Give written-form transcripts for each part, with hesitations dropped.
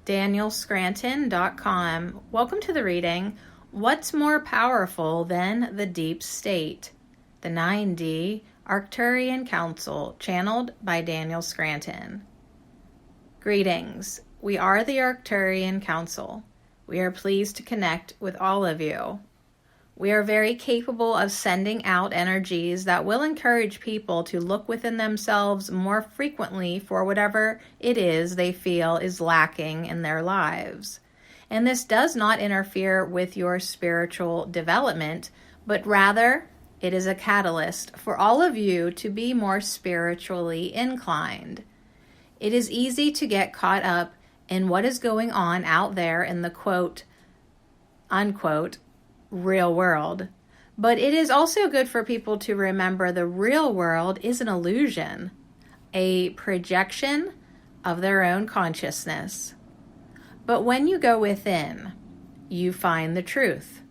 DanielScranton.com. Welcome to the reading, What's More Powerful Than the Deep State? The 9D Arcturian Council, channeled by Daniel Scranton. Greetings. We are the Arcturian Council. We are pleased to connect with all of you. We are very capable of sending out energies that will encourage people to look within themselves more frequently for whatever it is they feel is lacking in their lives. And this does not interfere with your spiritual development, but rather it is a catalyst for all of you to be more spiritually inclined. It is easy to get caught up in what is going on out there in the quote, unquote, real world. But it is also good for people to remember the real world is an illusion, a projection of their own consciousness. But when you go within, you find the truth.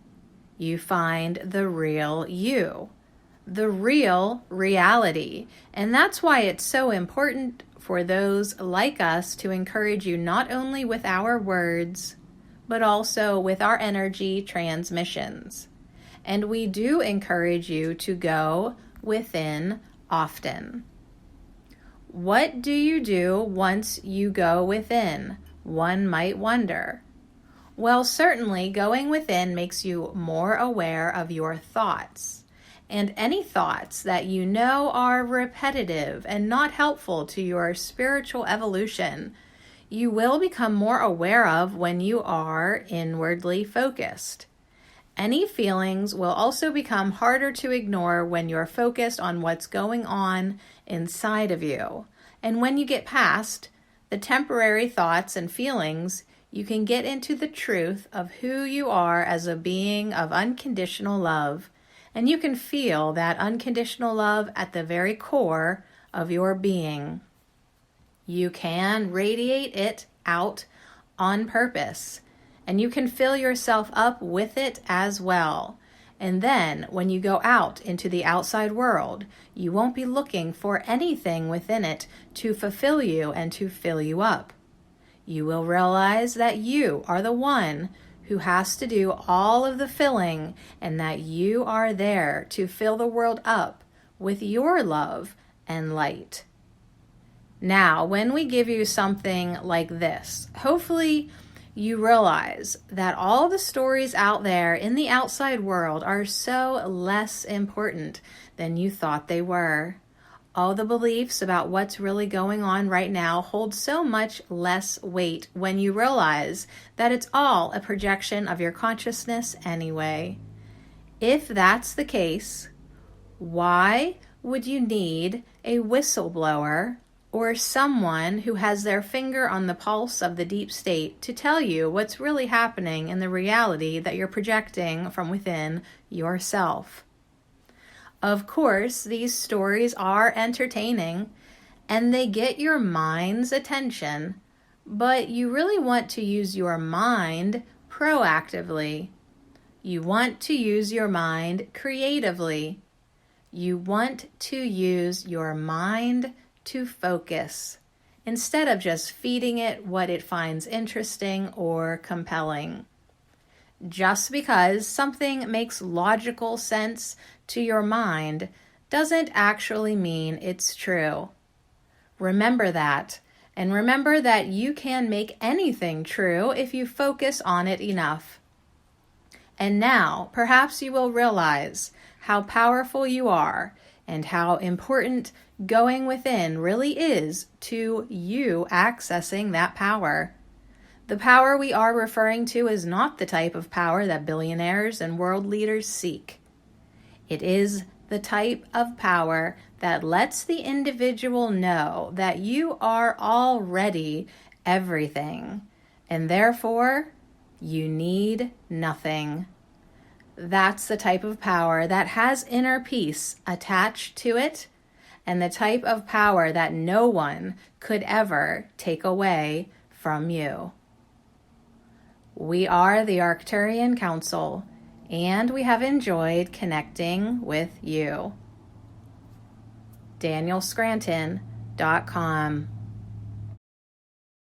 You find the real you, the real reality. And that's why it's so important for those like us to encourage you not only with our words, but also with our energy transmissions. And we do encourage you to go within often. What do you do once you go within? One might wonder. Well, certainly going within makes you more aware of your thoughts. And any thoughts that you know are repetitive and not helpful to your spiritual evolution, you will become more aware of when you are inwardly focused. Any feelings will also become harder to ignore when you're focused on what's going on inside of you. And when you get past the temporary thoughts and feelings, you can get into the truth of who you are as a being of unconditional love. And you can feel that unconditional love at the very core of your being. You can radiate it out on purpose, and you can fill yourself up with it as well. And then when you go out into the outside world, you won't be looking for anything within it to fulfill you and to fill you up. You will realize that you are the one who has to do all of the filling, and that you are there to fill the world up with your love and light. Now, when we give you something like this, hopefully you realize that all the stories out there in the outside world are so less important than you thought they were. All the beliefs about what's really going on right now hold so much less weight when you realize that it's all a projection of your consciousness anyway. If that's the case, why would you need a whistleblower or someone who has their finger on the pulse of the deep state to tell you what's really happening in the reality that you're projecting from within yourself? Of course, these stories are entertaining and they get your mind's attention, but you really want to use your mind proactively. You want to use your mind creatively. You want to use your mind to focus, instead of just feeding it what it finds interesting or compelling. Just because something makes logical sense to your mind doesn't actually mean it's true. Remember that, and remember that you can make anything true if you focus on it enough. And now, perhaps you will realize how powerful you are and how important going within really is to you accessing that power. The power we are referring to is not the type of power that billionaires and world leaders seek. It is the type of power that lets the individual know that you are already everything, and therefore you need nothing. That's the type of power that has inner peace attached to it, and the type of power that no one could ever take away from you. We are the Arcturian Council, and we have enjoyed connecting with you. DanielScranton.com